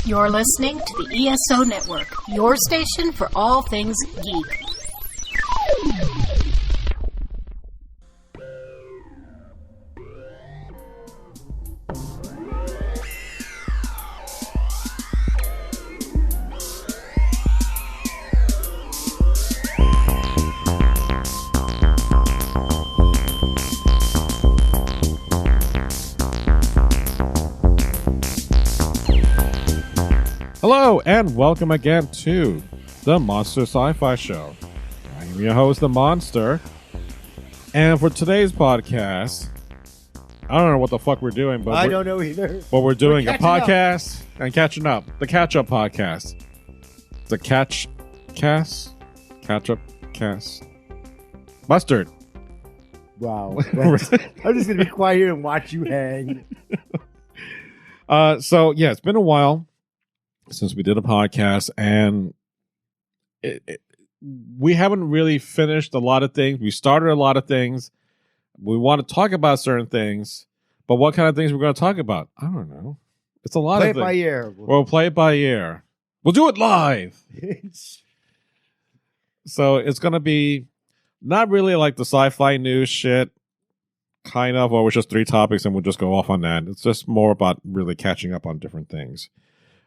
You're listening to the ESO Network, your station for all things geek. Hello, and welcome again to the Monster Sci-Fi Show. I'm your host, The Monster. And for today's podcast, I don't know what the fuck we're doing, but I don't know either. But we're doing a podcast up. and catching up. The catch-up podcast. The catch-up cast. Mustard. Wow. I'm just going to be quiet here and watch you hang. So, yeah, it's been a while since we did a podcast, and we haven't really finished a lot of things. We started a lot of things. We want to talk about certain things, but what kind of things we're going to talk about? I don't know. It's a lot play of things. Play it by ear. We'll play it by ear. We'll do it live. So it's going to be not really like the sci-fi news shit, kind of, or it's just 3 topics and we'll just go off on that. It's just more about really catching up on different things.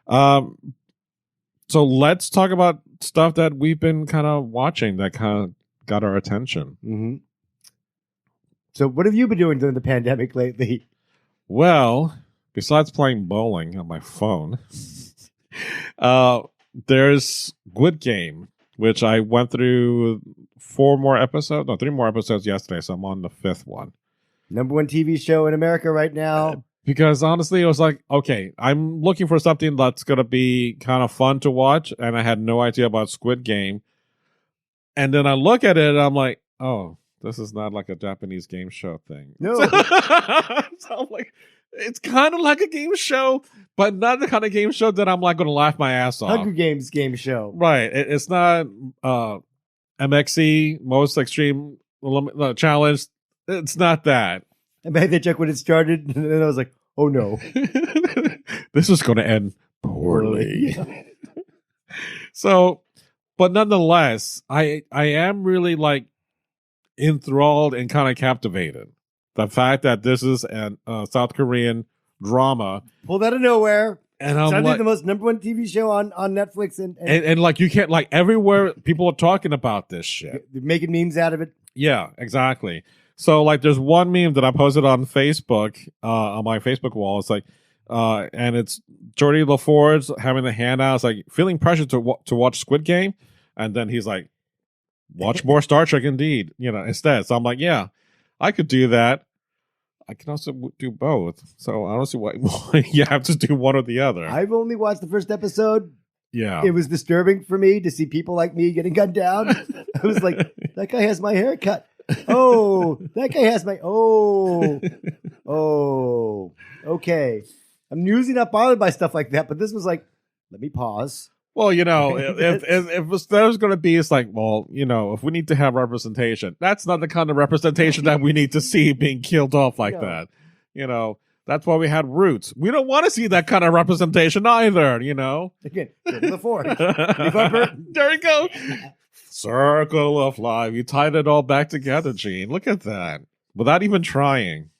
So let's talk about stuff that we've been kind of watching that kind of got our attention. Mm-hmm. So what have you been doing during the pandemic lately? Well, besides playing bowling on my phone, there's Squid Game, which I went through 3 more episodes yesterday, so I'm on the 5th one. #1 TV show in America right now. Because honestly, it was like, okay, I'm looking for something that's going to be kind of fun to watch, and I had no idea about Squid Game. And then I look at it, and I'm like, oh, this is not like a Japanese game show thing. No. So I'm like, it's kind of like a game show, but not the kind of game show that I'm like going to laugh my ass off. Hunger Games game show. Right. It's not MXE, Most Extreme Challenge. It's not that. I made that joke when it started, and then I was like, oh no. This is going to end poorly. So, but nonetheless, I am really like enthralled and kind of captivated. The fact that this is a South Korean drama. Pulled out of nowhere. And I'm like, the most #1 TV show on Netflix. And like, you can't, like, everywhere people are talking about this shit. They're making memes out of it. Yeah, exactly. So, like, there's one meme that I posted on Facebook, on my Facebook wall. It's like, and it's Geordie LaForge having the hand out. It's like, feeling pressure to watch Squid Game. And then he's like, watch more Star Trek indeed, instead. So I'm like, yeah, I could do that. I can also do both. So I don't see why you have to do one or the other. I've only watched the first episode. Yeah. It was disturbing for me to see people like me getting gunned down. I was like, that guy has my haircut. Oh, that guy has my, okay. I'm usually not bothered by stuff like that, but this was like, let me pause. Well, if there's going to be, it's like, well, if we need to have representation, that's not the kind of representation that we need to see being killed off like that. That's why we had Roots. We don't want to see that kind of representation either, Again, the forge. There you go. Circle of life. You tied it all back together, Gene. Look at that. Without even trying.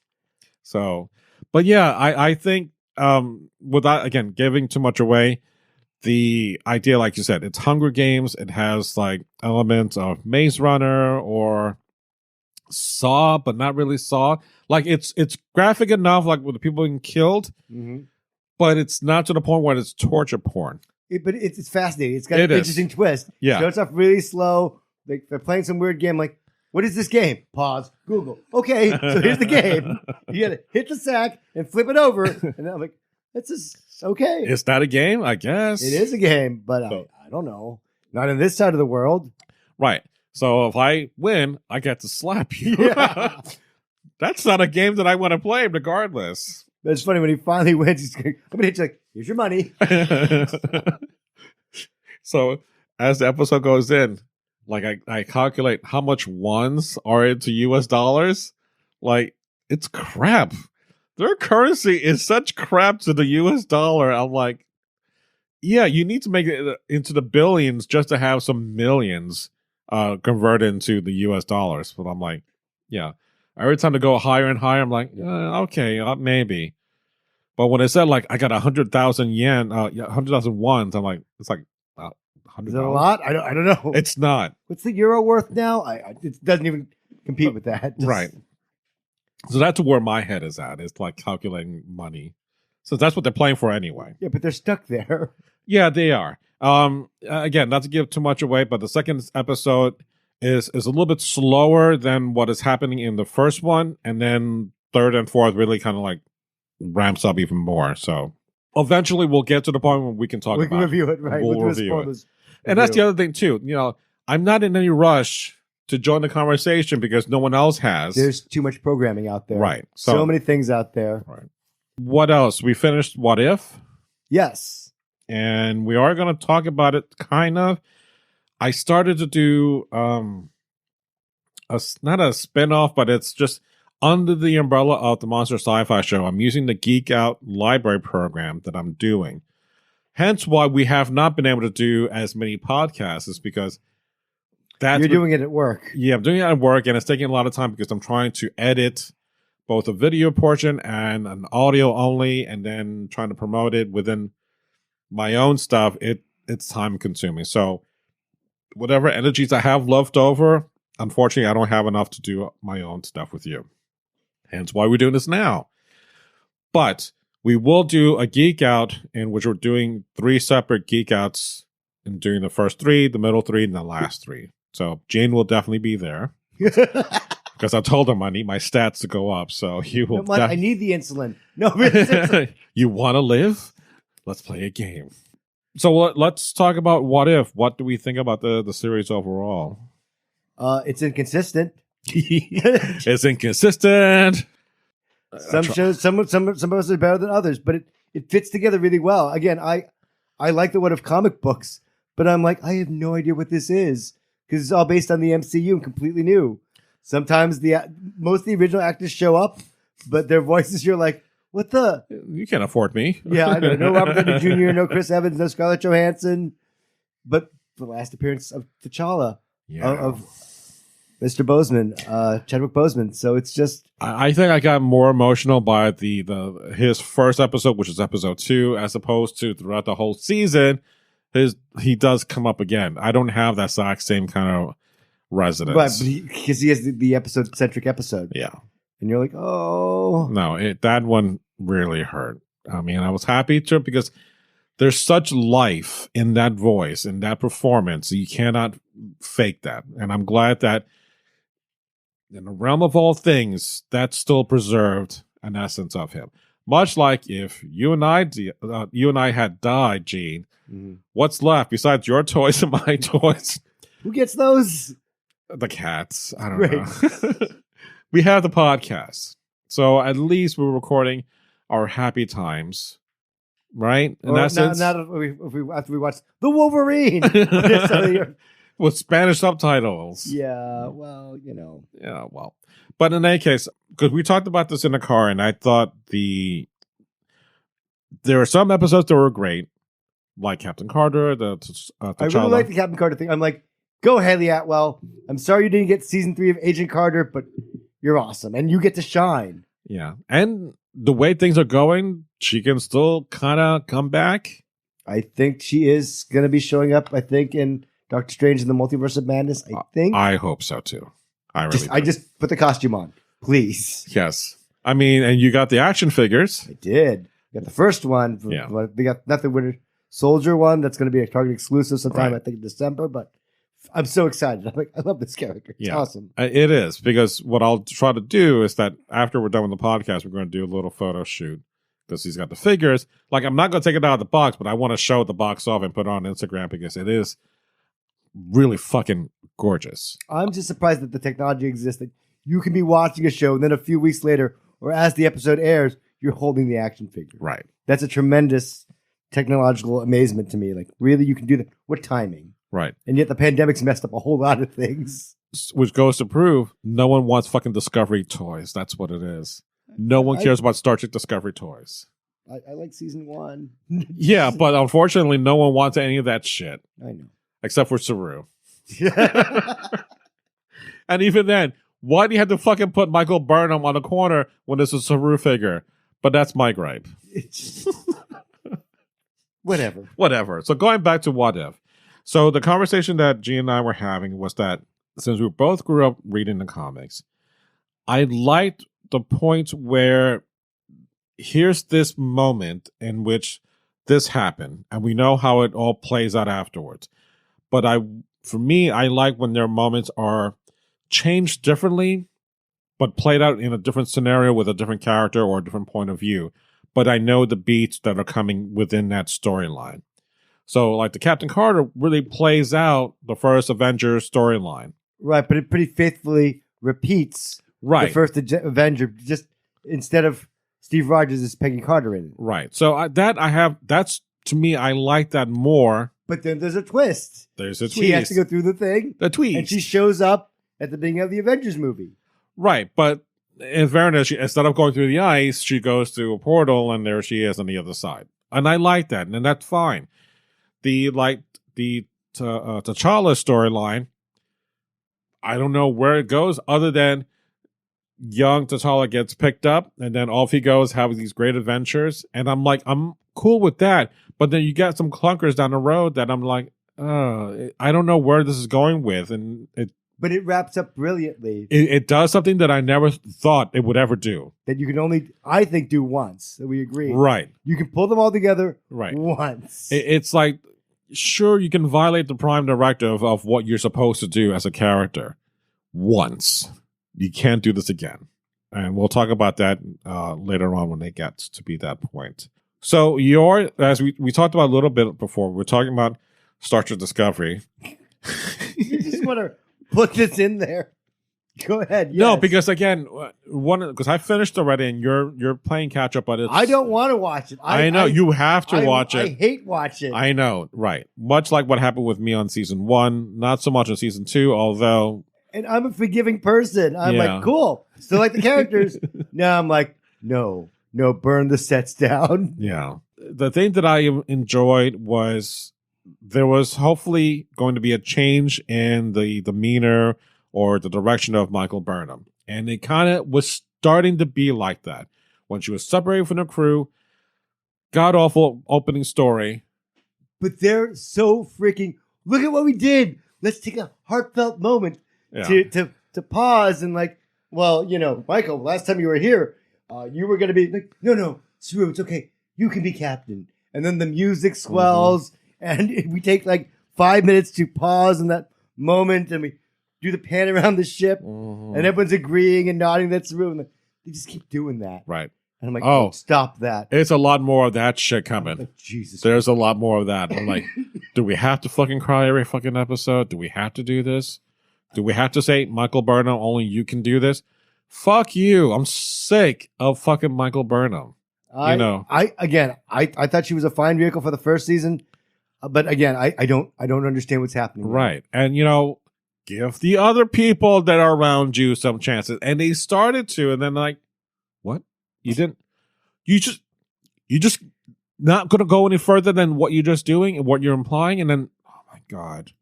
So, but yeah, I think without, again, giving too much away, the idea, like you said, it's Hunger Games. It has like elements of Maze Runner or Saw, but not really Saw. Like it's graphic enough, like with the people being killed, but it's not to the point where it's torture porn. But it's fascinating. It's got an interesting twist. Yeah. Starts off really slow. They're playing some weird game. Like, what is this game? Pause. Google. Okay, so here's the game. You got to hit the sack and flip it over. And I'm like, that's just okay. Is that a game? I guess. It is a game, but I don't know. Not in this side of the world. Right. So if I win, I get to slap you. Yeah. That's not a game that I want to play regardless. It's funny when he finally wins. He's going to hit you like, here's your money. So as the episode goes in, like I calculate how much ones are into US dollars. Like, it's crap. Their currency is such crap to the US dollar. I'm like, Yeah, you need to make it into the billions just to have some millions converted into the US dollars. But I'm like, yeah. Every time to go higher and higher, I'm like, okay, maybe. But when it said like I got 100,000 yen, 100,000 won, I'm like, it's like $100. Is that a lot? I don't know. It's not. What's the euro worth now? It doesn't even compete with that. Right. So that's where my head is at. It's like calculating money. So that's what they're playing for anyway. Yeah, but they're stuck there. Yeah, they are. Again, not to give too much away, but the second episode is a little bit slower than what is happening in the first one, and then third and fourth really kind of like ramps up even more. So eventually we'll get to the point where we can talk about it. We can review it, right? We'll review it. And that's the other thing too. You know, I'm not in any rush to join the conversation because no one else has. There's too much programming out there. Right. So many things out there. Right. What else? We finished What If? Yes. And we are going to talk about it kind of. I started to do not a spinoff, but it's just under the umbrella of the Monster Sci-Fi Show. I'm using the Geek Out library program that I'm doing. Hence why we have not been able to do as many podcasts, is because you're doing it at work. Yeah, I'm doing it at work, and it's taking a lot of time because I'm trying to edit both a video portion and an audio only, and then trying to promote it within my own stuff. It's time consuming. So whatever energies I have left over, unfortunately, I don't have enough to do my own stuff with you. Hence why we're doing this now. But we will do a Geek Out in which we're doing 3 separate Geek Outs and doing the first 3, the middle 3, and the last 3. So Jane will definitely be there. Because I told him I need my stats to go up. So you will. I need the insulin. No, insulin. You want to live? Let's play a game. So let's talk about What If. What do we think about the series overall? It's inconsistent. It's inconsistent. Some shows, some of us are better than others, but it fits together really well. Again, I like the What If comic books, but I'm like, I have no idea what this is because it's all based on the MCU and completely new. Sometimes most of the original actors show up, but their voices, you're like, what the? You can't afford me. Yeah, I know. No Robert Downey Jr., no Chris Evans, no Scarlett Johansson, but the last appearance of T'Challa, of Mr. Boseman, Chadwick Boseman. So it's just, I think I got more emotional by his first episode, which is episode 2, as opposed to throughout the whole season. He does come up again. I don't have that exact same kind of resonance, but because he has the episode-centric episode. Yeah, and you're like, oh no, that one really hurt. I mean, I was happy to because there's such life in that voice, in that performance. You cannot fake that, and I'm glad that in the realm of all things, that's still preserved an essence of him. Much like if you and I had died, Gene, what's left besides your toys and my toys? Who gets those? The cats. I don't know. We have the podcast, so at least we're recording our happy times, right? In that sense, not if we watch The Wolverine with Spanish subtitles. Yeah, well, you know. Yeah, well, but in any case, because we talked about this in the car, and I thought there are some episodes that were great, like Captain Carter. I really like the Captain Carter thing. I'm like, go Haley Atwell. I'm sorry you didn't get season 3 of Agent Carter, but you're awesome, and you get to shine. Yeah, and the way things are going, she can still kind of come back. I think she is going to be showing up. I think in Doctor Strange in the Multiverse of Madness. I think. I hope so too. I just put the costume on, please. Yes, I mean, and you got the action figures. I did. Got the first one. They got Nothing Winter Soldier one. That's going to be a Target exclusive sometime. Right. I think in December, but. I'm so excited. I'm like, I love this character. It's awesome. It is, because what I'll try to do is that after we're done with the podcast, we're going to do a little photo shoot because he's got the figures. Like, I'm not going to take it out of the box, but I want to show the box off and put it on Instagram because it is really fucking gorgeous. I'm just surprised that the technology exists that you can be watching a show and then a few weeks later, or as the episode airs, you're holding the action figure. Right. That's a tremendous technological amazement to me. Like, really, you can do that? What timing? Right. And yet the pandemic's messed up a whole lot of things. Which goes to prove no one wants fucking Discovery toys. That's what it is. No one cares about Star Trek Discovery toys. I like season 1. Yeah, but unfortunately, no one wants any of that shit. I know. Except for Saru. And even then, why do you have to fucking put Michael Burnham on a corner when there's a Saru figure? But that's my gripe. Whatever. So going back to What If. So the conversation that G and I were having was that since we both grew up reading the comics, I liked the point where here's this moment in which this happened, and we know how it all plays out afterwards. But for me, I like when their moments are changed differently, but played out in a different scenario with a different character or a different point of view. But I know the beats that are coming within that storyline. So, like, the Captain Carter really plays out the first Avengers storyline. Right, but it pretty faithfully repeats the first Avenger. Just instead of Steve Rogers, is Peggy Carter in it. Right. So that's, to me, I like that more. But then there's a twist. She has to go through the thing. The twist. And she shows up at the beginning of the Avengers movie. Right, but in fairness, instead of going through the ice, she goes through a portal, and there she is on the other side. And I like that, and that's fine. The T'Challa storyline, I don't know where it goes other than young T'Challa gets picked up, and then off he goes, have these great adventures. And I'm like, I'm cool with that. But then you got some clunkers down the road that I'm like, I don't know where this is going with. But it wraps up brilliantly. It does something that I never thought it would ever do. That you can only, I think, do once. So we agree. Right. You can pull them all together once. It's like, sure, you can violate the prime directive of what you're supposed to do as a character once. You can't do this again. And we'll talk about that later on when it gets to be that point. So as we talked about a little bit before, we're talking about Star Trek Discovery. You just want to put this in there. Go ahead. Yes. No, because again, because I finished already, and you're playing catch up, but I don't want to watch it. I know you have to watch it. I hate watching. I know, right? Much like what happened with me on season 1, not so much on season 2, although. And I'm a forgiving person. I'm like, cool, still like the characters. Now I'm like, no, burn the sets down. Yeah, the thing that I enjoyed was there was hopefully going to be a change in the demeanor or the direction of Michael Burnham. And it kind of was starting to be like that. When she was separated from the crew, god-awful opening story. But they're so freaking, look at what we did. Let's take a heartfelt moment to pause and like, well, Michael, last time you were here, you were going to be like, no, Saru, it's okay. You can be captain. And then the music swells and we take like 5 minutes to pause in that moment and we do the pan around the ship, and everyone's agreeing and nodding. That's the room. They just keep doing that, right? And I'm like, oh, stop that! It's a lot more of that shit coming. Like, Jesus, there's a lot more of that. I'm like, do we have to fucking cry every fucking episode? Do we have to do this? Do we have to say Michael Burnham? Only you can do this. Fuck you! I'm sick of fucking Michael Burnham. I thought she was a fine vehicle for the first season, but again, I don't understand what's happening. Right, and give the other people that are around you some chances. And they started to, and then like, what? You didn't, you just not going to go any further than what you're just doing and what you're implying. And then, oh my God,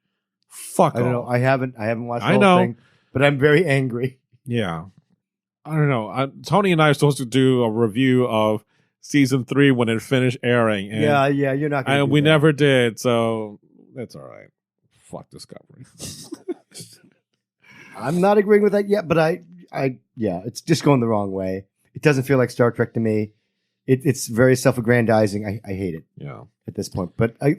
fuck. I don't know. I haven't watched the whole thing, but I'm very angry. Yeah. I don't know. Tony and I are supposed to do a review of season 3 when it finished airing. And, yeah. You're not going to we never did. So that's all right. Fuck Discovery. I'm not agreeing with that yet, but it's just going the wrong way. It doesn't feel like Star Trek to me. It's very self-aggrandizing. I hate it. Yeah. At this point, but I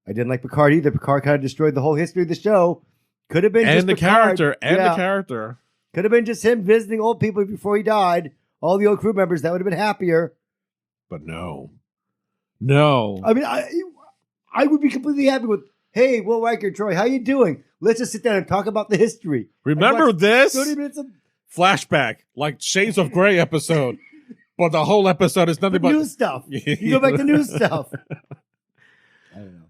didn't like Picard either. Picard kind of destroyed the whole history of the show. Could have been just the Picard. the character. Could have been just him visiting old people before he died. All the old crew members, that would have been happier. But no. I mean, I would be completely happy with, hey, Will Riker, Troy, how you doing? Let's just sit down and talk about the history. Remember this? 30 minutes of flashback, like Shades of Grey episode. But the whole episode is nothing but new stuff. You go back to new stuff. I don't know.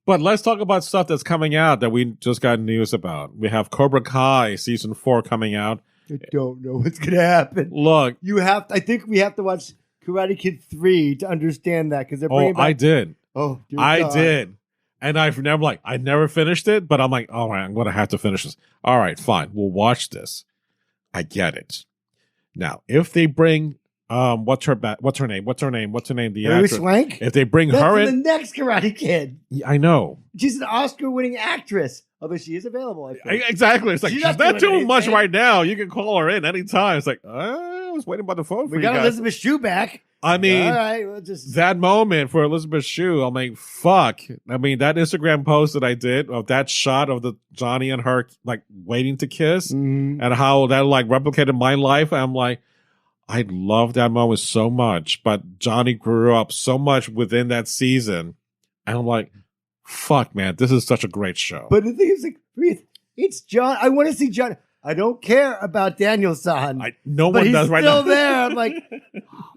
But let's talk about stuff that's coming out that we just got news about. We have Cobra Kai season 4 coming out. I don't know what's going to happen. Look. I think we have to watch Karate Kid 3 to understand that because they're bringing back. I did. Oh, dear I God. did. And I never finished it, but I'm like, all right, I'm going to have to finish this. All right, fine. We'll watch this. I get it. Now, if they bring, what's her name? The Hilary actress. Swank? If they bring That's her the in, next Karate Kid. I know. She's an Oscar-winning actress, although she is available. I think. Exactly. It's like, She's she's not not doing doing much anything. right now. You can call her in anytime. It's like, I was waiting by the phone for We you got guys. Elizabeth Shue back. I mean, All right, we'll just. that moment for Elizabeth Shue, I'm like, fuck. I mean, that Instagram post that I did of that shot of the Johnny and her like waiting to kiss Mhm. and how that like replicated my life. I'm like, I love that moment so much, but Johnny grew up so much within that season. And I'm like, fuck, man, this is such a great show. But the thing is, like, breathe. It's John. I want to see John. I don't care about Daniel-san. No but one he's does right still now. there. I'm like, oh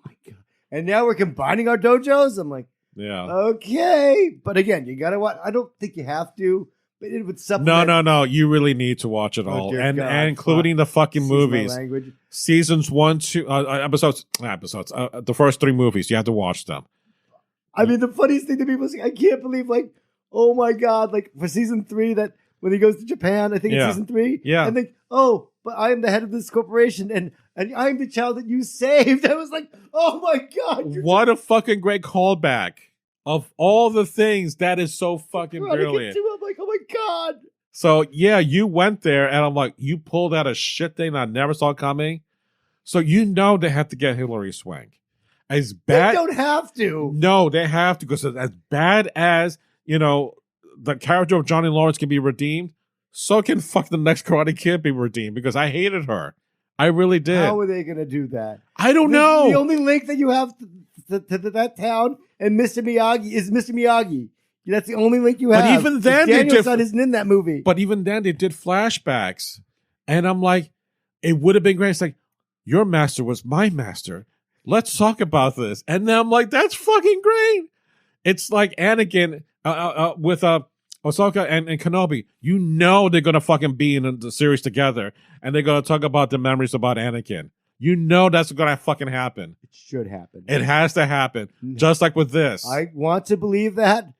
my God. And now we're combining our dojos. I'm like, Yeah. okay. But again, you got to watch. I don't think you have to, but it would supplement. No. You really need to watch it all, dear and God, including the fucking Excuse my movies, language. seasons 1, 2, episodes. The first 3 movies. You have to watch them. I mean, the funniest thing to people is, I can't believe, like, oh my God, like for season 3, that when he goes to Japan, I think Yeah. it's season 3. Yeah. And think, oh, but I am the head of this corporation, and I'm the child that you saved. I was like, oh my God. What a fucking great callback! Of all the things, that is so fucking I'm brilliant. like, oh my God. So yeah, you went there, and I'm like, you pulled out a shit thing I never saw coming. So you know they have to get Hilary Swank. As bad, They don't have to. no, they have to, because as bad as the character of Johnny Lawrence can be redeemed, so can fuck the next Karate Kid be redeemed, because I hated her. I really did. How are they going to do that? I don't know. The only link that you have to that town and Mr. Miyagi is Mr. Miyagi. That's the only link you But have. even then, they Daniel's did- son isn't in that movie. But even then, they did flashbacks. And I'm like, it would have been great. It's like, your master was my master. Let's talk about this. And then I'm like, that's fucking great. It's like Anakin with Ahsoka and Kenobi. You know they're going to fucking be in the series together. And they're going to talk about the memories about Anakin. You know that's going to fucking happen. It should happen. It has to happen. Just like with this. I want to believe that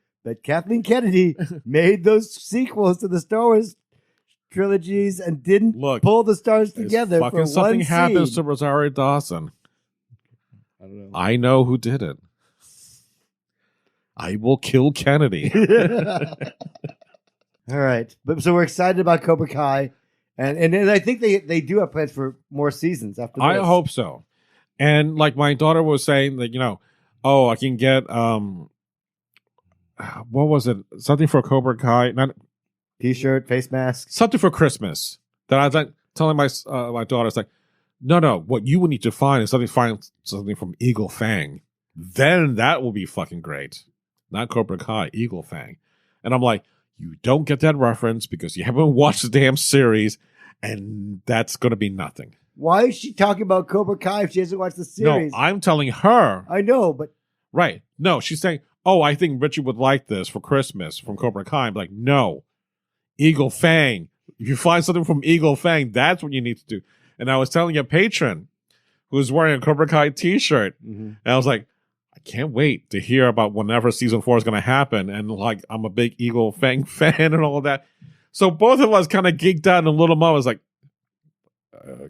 Kathleen Kennedy made those sequels to the Star Wars trilogies and didn't pull the stars together for fucking one something scene. happens to Rosario Dawson. I don't know. I know who did it. I will kill Kennedy. All right, but so we're excited about Cobra Kai, and I think they do have plans for more seasons after this. I hope so. And like my daughter was saying that, I can get what was it? Something for Cobra Kai, not T-shirt, face mask, something for Christmas. That I was like telling my daughter, it's like, no, what you would need to find is find something from Eagle Fang. Then that will be fucking great. Not Cobra Kai, Eagle Fang. And I'm like, you don't get that reference because you haven't watched the damn series, and that's going to be nothing. Why is she talking about Cobra Kai if she hasn't watched the series? No, I'm telling her. I know, but Right. No, she's saying, I think Richie would like this for Christmas from Cobra Kai. I'm like, no. Eagle Fang. If you find something from Eagle Fang, that's what you need to do. And I was telling a patron who was wearing a Cobra Kai t-shirt, and I was like, I can't wait to hear about whenever season 4 is going to happen. And like, I'm a big Eagle Fang fan and all of that. So both of us kind of geeked out, and a little mom was like,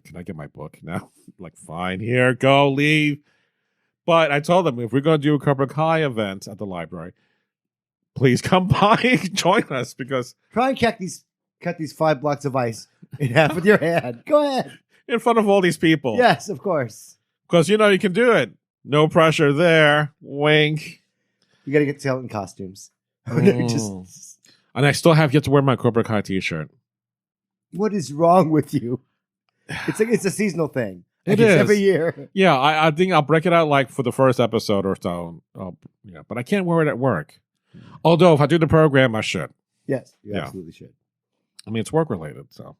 can I get my book now? Like, fine, here, go, leave. But I told them, if we're going to do a Cobra Kai event at the library, please come by, join us, because try and cut these 5 blocks of ice in half with your hand. Go ahead. in front of all these people. Yes, of course. Because you can do it. No pressure there. Wink. You got to get to in costumes. Just, and I still have yet to wear my Cobra Kai t-shirt. what is wrong with you? It's a seasonal thing. It It's is. every year. Yeah, I think I'll break it out like for the first episode or so. But I can't wear it at work. Although if I do the program, I should. Yes, you Yeah. absolutely should. I mean, it's work related. So,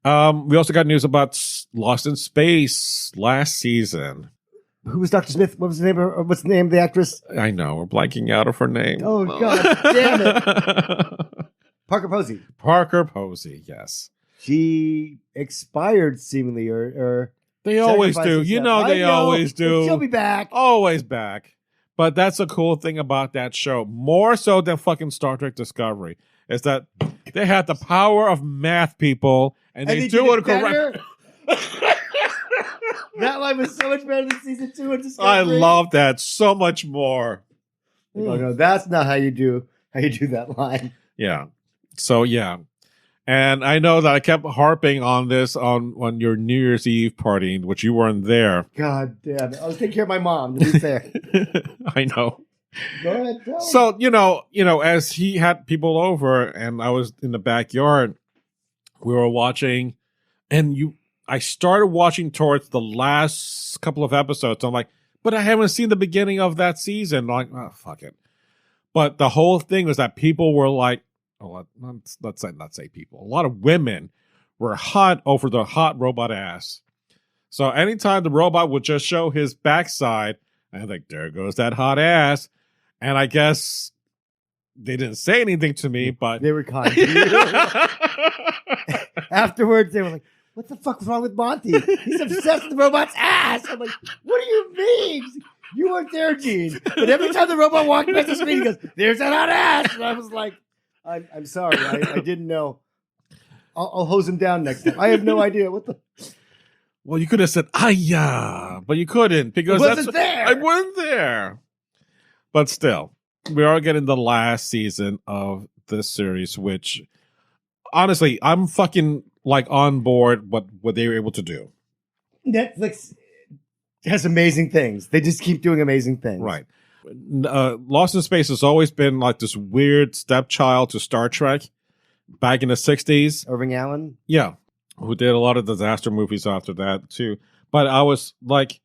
we also got news about Lost in Space last season. Who was Dr. Smith? What was the name? What's the name of the actress? I know we're blanking out of her name. Oh, God damn it! Parker Posey. Parker Posey. Yes. She expired seemingly, or They always do. Sacrifice You herself. know they I know, always but do. She'll be back. Always back. But that's a cool thing about that show, more so than fucking Star Trek Discovery, is that they had the power of math, people, and they do it correct. That line was so much better than season 2 of Discovery. I love that so much more. Oh no, that's not how you do that line. Yeah. So yeah. And I know that I kept harping on this on your New Year's Eve party, which you weren't there. God damn it. I was taking care of my mom, to be fair. I know. Go ahead, tell So, you know, as he had people over and I was in the backyard, we were watching, and I started watching towards the last couple of episodes. I'm like, but I haven't seen the beginning of that season. I'm like, oh, fuck it. But the whole thing was that people were like, let's not say people. A lot of women were hot over the hot robot ass. So anytime the robot would just show his backside, I think, there goes that hot ass. And I guess they didn't say anything to me, but they were kind. Afterwards, they were like, what the fuck was wrong with Monty? He's obsessed with the robot's ass. I'm like, what do you mean? You weren't there, Gene. But every time the robot walked past the screen, he goes, there's that hot ass. And I was like, I'm sorry. I didn't know. I'll hose him down next time. I have no idea. What the... Well, you could have said, yeah, but you couldn't because I wasn't there. I wasn't there. But still, we are getting the last season of this series, which honestly, I'm fucking like on board what they were able to do. Netflix has amazing things. They just keep doing amazing things. Right. Lost in Space has always been like this weird stepchild to Star Trek back in the 60s. Irving Allen? Yeah. Who did a lot of disaster movies after that too. But I was like,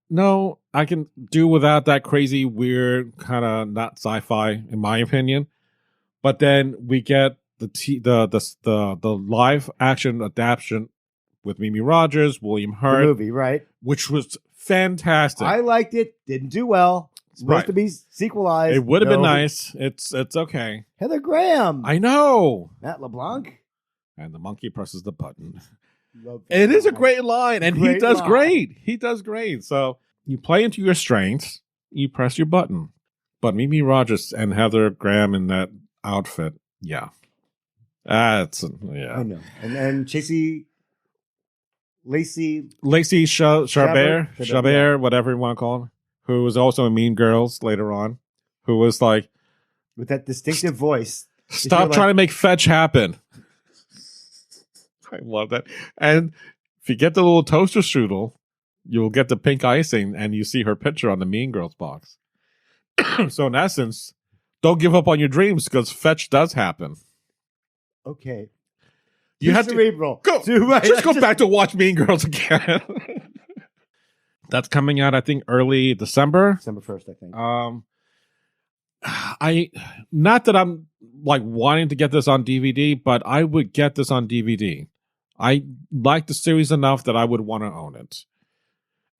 no, I can do without that crazy, weird, kind of not sci-fi, in my opinion. But then we get the live action adaptation with Mimi Rogers, William Hurt. The movie, right? Which was fantastic. I liked it. Didn't do well. Supposed to be sequelized. It would have been nice. It's okay. Heather Graham. I know. Matt LeBlanc. And the monkey presses the button. It is a great line, and he does great. He does great. So you play into your strengths, you press your button. But Mimi Rogers and Heather Graham in that outfit, yeah. I know. And Lacey Chabert, whatever you want to call her, who was also in Mean Girls later on, who was like, with that distinctive voice. Stop trying to make fetch happen. I love that. And if you get the little toaster strudel, you'll get the pink icing, and you see her picture on the Mean Girls box. So in essence, don't give up on your dreams, because fetch does happen. Okay. You have cerebral. Go. Just go back to watch Mean Girls again. That's coming out, I think, early December. December 1st, I think. Not that I'm like wanting to get this on DVD, but I would get this on DVD. I like the series enough that I would want to own it.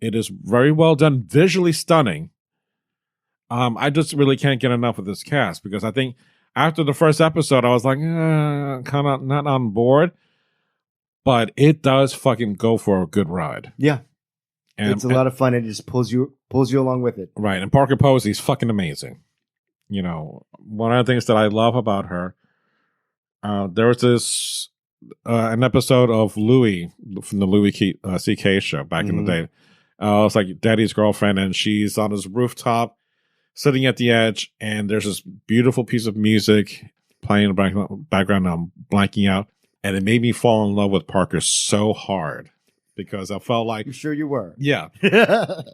It is very well done, visually stunning. I just really can't get enough of this cast, because I think after the first episode, I was like, kind of not on board. But it does fucking go for a good ride. Yeah. And it's a lot of fun. It just pulls you along with it. Right. And Parker Posey's fucking amazing. You know, one of the things that I love about her, there was this an episode of Louie from the Louis C.K. show back in the day. It's like Daddy's Girlfriend, and she's on his rooftop, sitting at the edge, and there's this beautiful piece of music playing in the background. I'm blanking out, and it made me fall in love with Parker so hard, because I felt like, you sure you were? Yeah,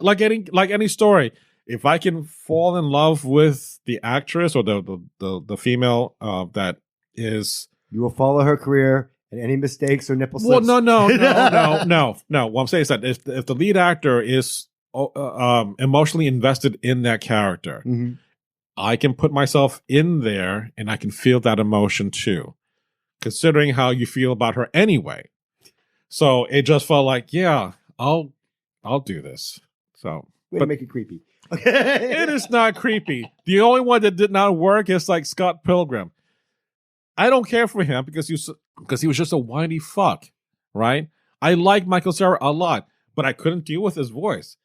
like any story. If I can fall in love with the actress or the female that is, you will follow her career, and any mistakes or nipple Well, slips. no. What I'm saying is that if the lead actor is emotionally invested in that character, I can put myself in there and I can feel that emotion too, considering how you feel about her anyway. So it just felt like, yeah, I'll do this. So, way to make it creepy. It is not creepy. The only one that did not work is like Scott Pilgrim. I don't care for him because he was just a whiny fuck, right? I like Michael Cera a lot, but I couldn't deal with his voice.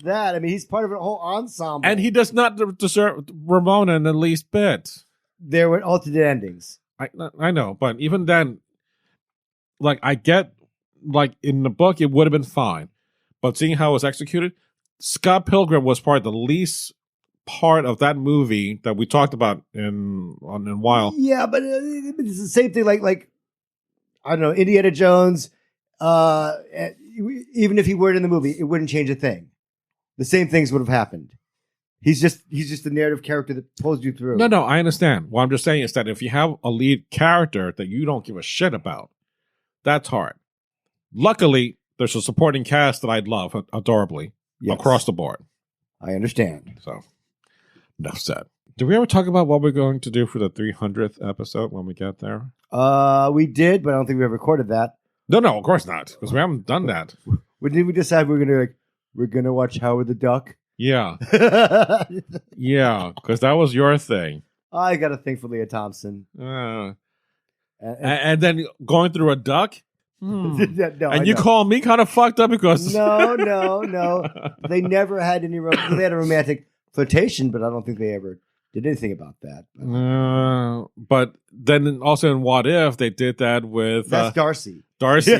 That, I mean, he's part of a whole ensemble. And he does not deserve Ramona in the least bit. There were alternate endings. I know, but even then, like, I get, like, in the book, it would have been fine. But seeing how it was executed, Scott Pilgrim was part of the least part of that movie that we talked about in a while. Yeah, but it's the same thing. Like I don't know, Indiana Jones. Even if he weren't in the movie, it wouldn't change a thing. The same things would have happened. He's just the narrative character that pulls you through. No, I understand. What I'm just saying is that if you have a lead character that you don't give a shit about, that's hard. Luckily, there's a supporting cast that I love adorably across the board. I understand. So, enough said. Did we ever talk about what we're going to do for the 300th episode when we get there? We did, but I don't think we ever recorded that. No, of course not, because we haven't done that. Did we decide we're gonna watch Howard the Duck? Yeah. Yeah, because that was your thing. I got a thing for Leah Thompson. And then going through a duck? No, and you call me kind of fucked up because... No. They never had any... They had a romantic flirtation, but I don't think they ever did anything about that. But then also in What If, they did that with... That's Darcy. Darcy.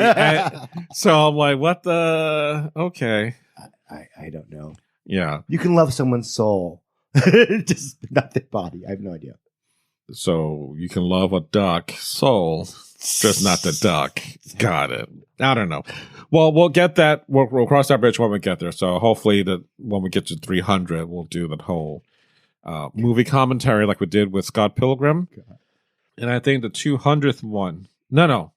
So I'm like, what the... Okay. I don't know. Yeah. You can love someone's soul. Just not their body. I have no idea. So you can love a duck soul, just not the duck. Got it. I don't know. Well, we'll get that. We'll cross that bridge when we get there. So hopefully when we get to 300, we'll do that whole movie commentary like we did with Scott Pilgrim. God. And I think the 200th one. No.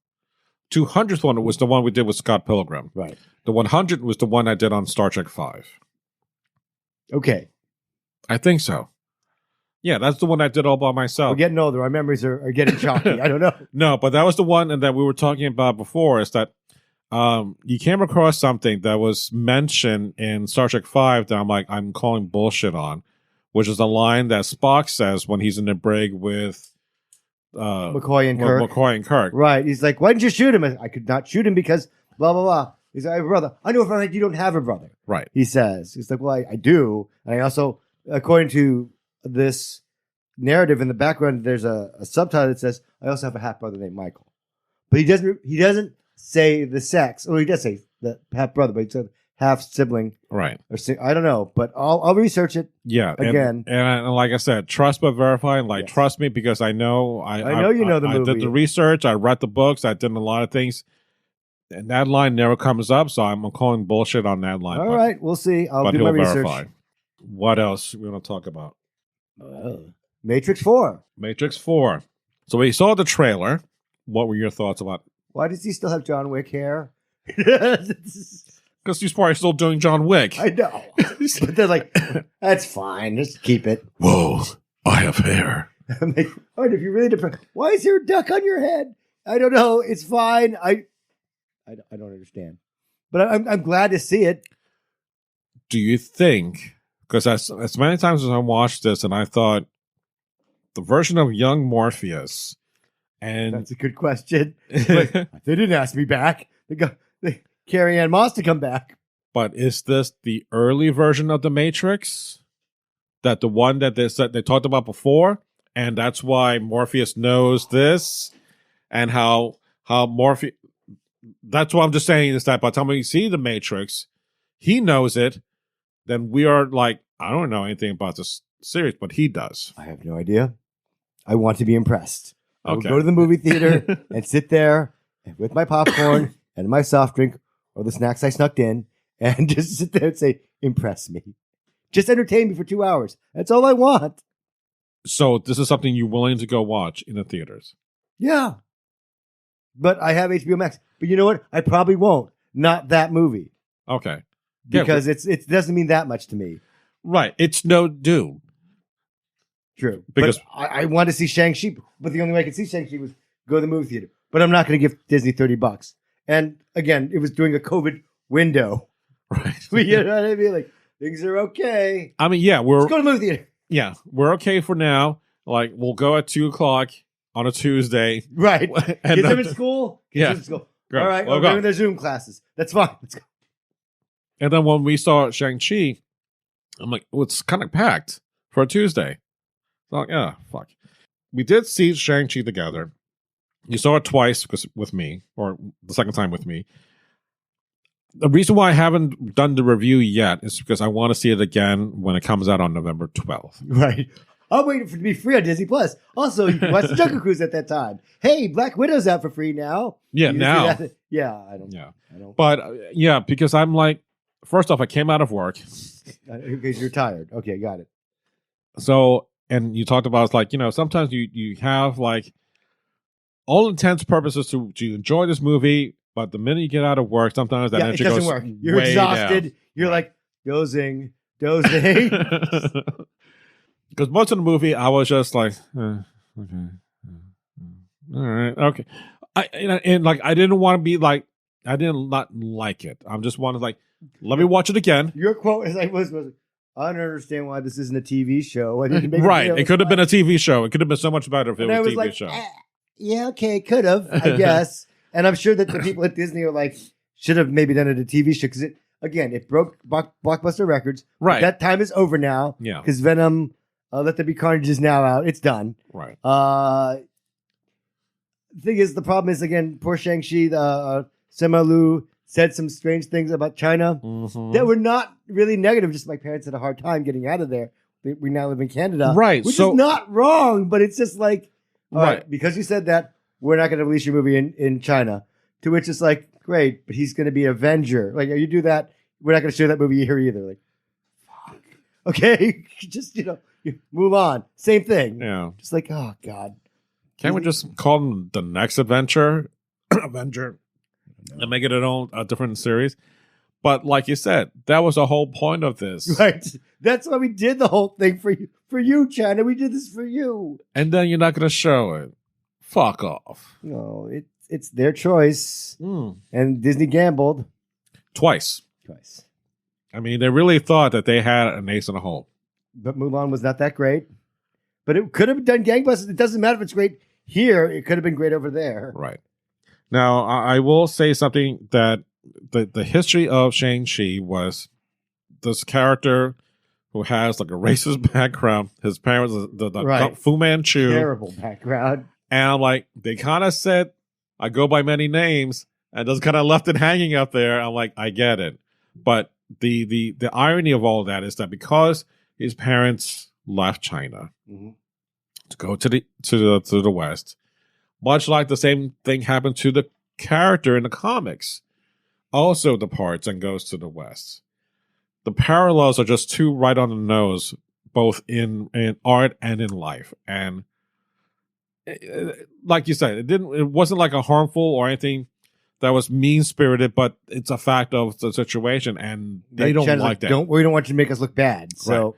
200th one was the one we did with Scott Pilgrim. Right. The 100th was the one I did on Star Trek 5. Okay. I think so. Yeah, that's the one I did all by myself. We're getting older. Our memories are getting chalky. I don't know. No, but that was the one that we were talking about before, is that you came across something that was mentioned in Star Trek 5 that I'm calling bullshit on, which is a line that Spock says when he's in the brig with McCoy and Kirk. Right. He's like, why didn't you shoot him? I could not shoot him because blah, blah, blah. He's like, I have a brother. I know for a fact you don't have a brother. Right. He says. He's like, well, I do. And I also, according to this narrative in the background, there's a subtitle that says, I also have a half brother named Michael. But he doesn't say the sex. Well, he does say the half brother, but he said half sibling. Right. I don't know, but I'll research it. Yeah. Again. And like I said, trust but verify. Like, yes. Trust me because I know. I know you know the movie. I did the research. I read the books. I did a lot of things. And that line never comes up, so I'm calling bullshit on that line. All right. We'll see. I'll do my research. Verify. What else we want to talk about? Matrix 4. Matrix 4. So we saw the trailer. What were your thoughts about? Why does he still have John Wick hair? Because he's probably still doing John Wick. I know. But they're like, that's fine. Just keep it. Whoa, I have hair. I'm like, all right, if you're really depressed, why is there a duck on your head? I don't know. It's fine. I don't understand. But I'm glad to see it. Do you think, because as many times as I watched this and I thought the version of young Morpheus, and that's a good question. But they didn't ask me back. They Carrie Ann Moss to come back. But is this the early version of the Matrix? That the one that they talked about before? And that's why Morpheus knows this? And how Morpheus... That's what I'm just saying, is that by the time we see the Matrix, he knows it, then we are like, I don't know anything about this series, but he does. I have no idea. I want to be impressed. I will go to the movie theater and sit there with my popcorn and my soft drink or the snacks I snuck in and just sit there and say, impress me. Just entertain me for 2 hours. That's all I want. So this is something you're willing to go watch in the theaters? Yeah. But I have HBO Max. But you know what? I probably won't. Not that movie. Okay. Because it doesn't mean that much to me. Right. It's no Dune. True. Because but I want to see Shang-Chi. But the only way I could see Shang-Chi was go to the movie theater. But I'm not going to give Disney $30. And again, it was during a COVID window. Right. You know what I mean? Like, things are okay. I mean, yeah, let's go to the movie theater. Yeah, we're okay for now. Like, we'll go at 2:00 on a Tuesday. Right. And kids are in school. Kids are in school. Great. All right. We'll go to their Zoom classes. That's fine. Let's go. And then when we saw Shang-Chi, I'm like, oh, it's kind of packed for a Tuesday. So, yeah, fuck. We did see Shang-Chi together. You saw it twice with me, or the second time with me. The reason why I haven't done the review yet is because I want to see it again when it comes out on November 12th. Right. I'm waiting for it to be free on Disney Plus. Also, you can watch the Jungle Cruise at that time. Hey, Black Widow's out for free now. Yeah, now. Yeah, I don't. Yeah. I don't. But, yeah, because I'm like, first off, I came out of work. Because you're tired. Okay, got it. So, and you talked about, it's like, sometimes you have, like, all intents purposes to enjoy this movie, but the minute you get out of work, sometimes that energy goes it doesn't work. You're exhausted. Down. You're like, dozing. Because most of the movie, I was just like, okay, all right, okay. And like, I didn't want to be like, I didn't not like it. I just wanted like, let me watch it again. Your quote is like, I don't understand why this isn't a TV show. Right, it could have been a TV show. It could have been so much better if it was a TV show. Yeah, okay, it could have, I guess. And I'm sure that the people at Disney are like, should have maybe done it a TV show because it broke blockbuster records. Right, that time is over now. Yeah, because Venom. Let There Be Carnage is now out. It's done. Right. The thing is, the problem is, again, poor Shang-Chi, Sima Lu said some strange things about China that were not really negative. Just my parents had a hard time getting out of there. We now live in Canada. Right. Which is not wrong, but it's just like, right. Because you said that, we're not going to release your movie in China. To which it's like, great, but he's going to be an Avenger. Like, you do that, we're not going to show that movie here either. Like, fuck. Okay? Just, move on. Same thing. Yeah. Just like, oh, God. Can't we just call them the next Avenger? Avenger. And make it a different series? But like you said, that was the whole point of this. Right. That's why we did the whole thing for you. For you, China. We did this for you. And then you're not going to show it. Fuck off. No, it's their choice. And Disney gambled. Twice. I mean, they really thought that they had an ace in the hole. But Mulan was not that great. But it could have done gangbusters. It doesn't matter if it's great here. It could have been great over there. Right. Now, I will say something that the history of Shang-Chi was this character who has like a racist background. His parents, the Fu Manchu. Terrible background. And I'm like, they kind of said, I go by many names, and just kind of left it hanging up there. I'm like, I get it. But the irony of all that is that because his parents left China to go to the West, much like the same thing happened to the character in the comics, also departs and goes to the West. The parallels are just too right on the nose, both in art and in life. And like you said, it wasn't like a harmful or anything that was mean-spirited, but it's a fact of the situation, and they don't like that. We don't want you to make us look bad. So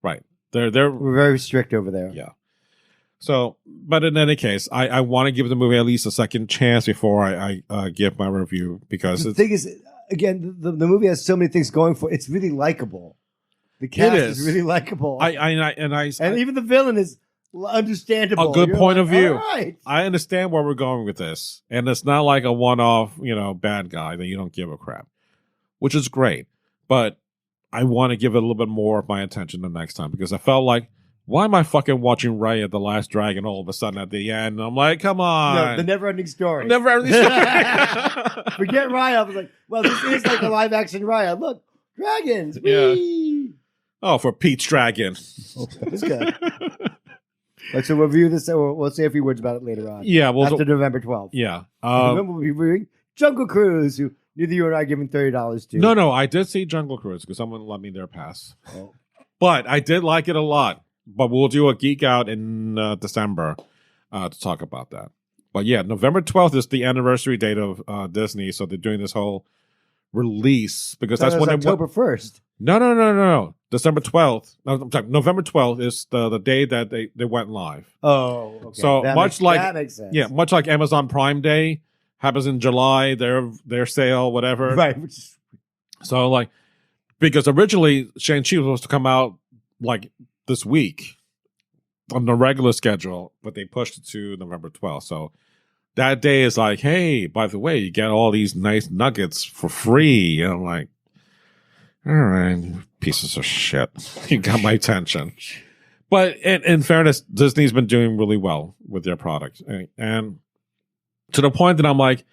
right. We're very strict over there. Yeah. So, but in any case, I want to give the movie at least a second chance before I give my review, because the thing is, again, the movie has so many things going for it. It's really likable. The cast is really likable. And even the villain is understandable. A good point of view. All right. I understand where we're going with this, and it's not like a one-off, bad guy that you don't give a crap, which is great. But I want to give it a little bit more of my attention the next time, because I felt like, why am I fucking watching Raya the Last Dragon all of a sudden at the end? I'm like, come on. No, the never-ending story. Never-ending story. Forget Raya. I was like, well, this is like a live-action Raya. Look, dragons. Whee! Yeah. Oh, for Pete's Dragon. That's good. So we'll review this. We'll say a few words about it later on. Yeah. After November 12th. Yeah. We'll be reviewing Jungle Cruise, who neither you and I are giving $30 to. No. I did see Jungle Cruise because someone let me their pass. Oh. But I did like it a lot. But we'll do a geek out in December to talk about that. But yeah, November 12th is the anniversary date of Disney, so they're doing this whole release because that's when October 1st. No. December 12th. No, I'm sorry, November 12th is the day that they went live. Oh, okay. So that makes sense. Yeah, much like Amazon Prime Day happens in July, their sale, whatever. Right. So like, because originally Shang-Chi was supposed to come out like this week on the regular schedule, but they pushed it to November 12th. So that day is like, hey, by the way, you get all these nice nuggets for free. And I'm like, All right, pieces of shit. You got my attention. But in fairness, Disney's been doing really well with their product. And to the point that I'm like,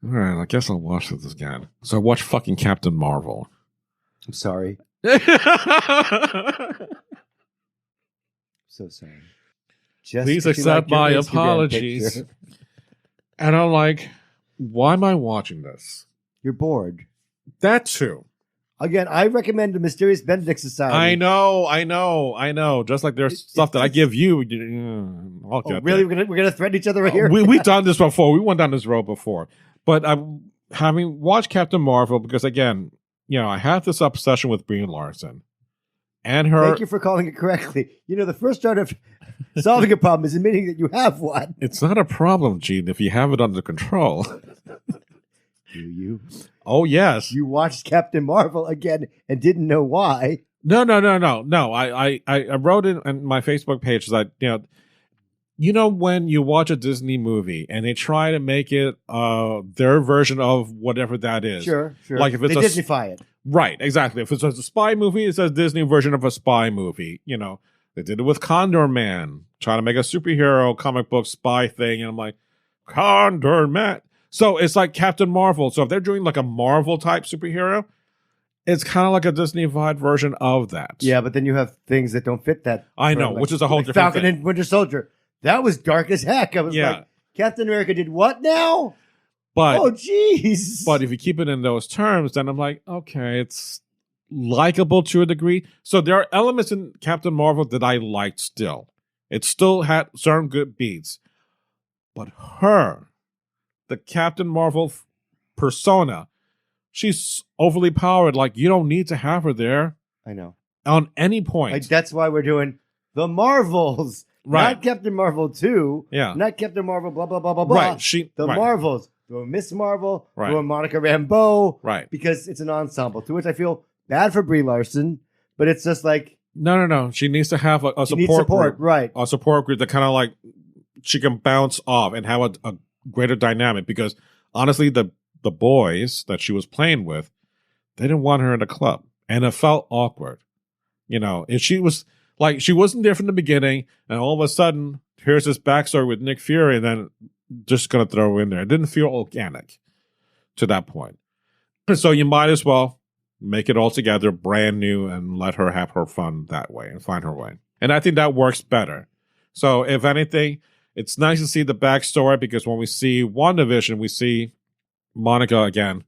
all right, I guess I'll watch this again. So I watched fucking Captain Marvel. I'm sorry. So sorry. Just Please accept my apologies. And I'm like, why am I watching this? You're bored. That too. Again, I recommend the Mysterious Benedict Society. I know. Just like there's stuff that I give you. I'll get really? there. We're gonna threaten each other right here. We've done this before. We went down this road before. But I'm having watched Captain Marvel because, again, I have this obsession with Brie Larson. And her. Thank you for calling it correctly. The first start of solving a problem is admitting that you have one. It's not a problem, Gene, if you have it under control. Do you? Oh, yes. You watched Captain Marvel again and didn't know why. No. I wrote in my Facebook page that, when you watch a Disney movie and they try to make it their version of whatever that is. Sure. Like if it's they Disneyfy it. Right, exactly. If it's a spy movie, it's a Disney version of a spy movie. They did it with Condor Man, trying to make a superhero comic book spy thing. And I'm like, Condor Man. So it's like Captain Marvel. So if they're doing like a Marvel type superhero, it's kind of like a Disney-fied version of that. Yeah, but then you have things that don't fit that. I know, which is a whole different Falcon thing. and Winter Soldier. That was dark as heck. I was like, Captain America did what now? But, oh, jeez. But if you keep it in those terms, then I'm like, okay, it's likable to a degree. So there are elements in Captain Marvel that I liked still. It still had certain good beats. But the Captain Marvel persona, she's overly powered. Like, you don't need to have her there. I know. On any point. That's why we're doing the Marvels. Right. Not Captain Marvel 2. Yeah. Not Captain Marvel, blah, blah, blah, blah, blah. Right. Marvels. Throw Miss Marvel. Right. Throw Monica Rambeau. Right. Because it's an ensemble, to which I feel bad for Brie Larson, but it's just like... No. She needs to have a support group. Right. A support group that kind of like she can bounce off and have a greater dynamic, because honestly, the boys that she was playing with, they didn't want her in the club. And it felt awkward. And she was... Like, she wasn't there from the beginning, and all of a sudden, here's this backstory with Nick Fury, and then just going to throw her in there. It didn't feel organic to that point. So you might as well make it all together brand new and let her have her fun that way and find her way. And I think that works better. So if anything, it's nice to see the backstory, because when we see WandaVision, we see Monica again,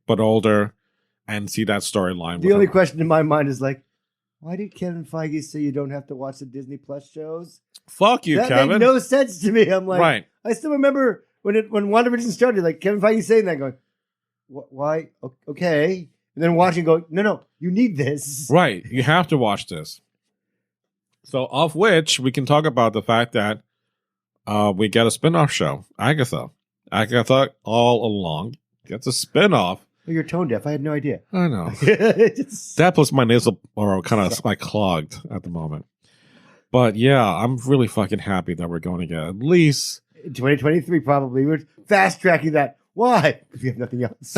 but older, and see that storyline. The only question in my mind is like, why did Kevin Feige say you don't have to watch the Disney Plus shows? Fuck you, Kevin. Kevin. That made no sense to me. I'm like, right. I still remember when WandaVision started, like Kevin Feige saying that, going, why? Okay. And then watching, go, no, you need this. Right. You have to watch this. So, of which we can talk about the fact that we get a spinoff show, Agatha. Agatha all along gets a spinoff. Oh, you're tone deaf. I had no idea. I know. That plus my nasal are kind of like clogged at the moment. But yeah, I'm really fucking happy that we're going to get at least 2023. Probably we're fast tracking that. Why? Because we have nothing else.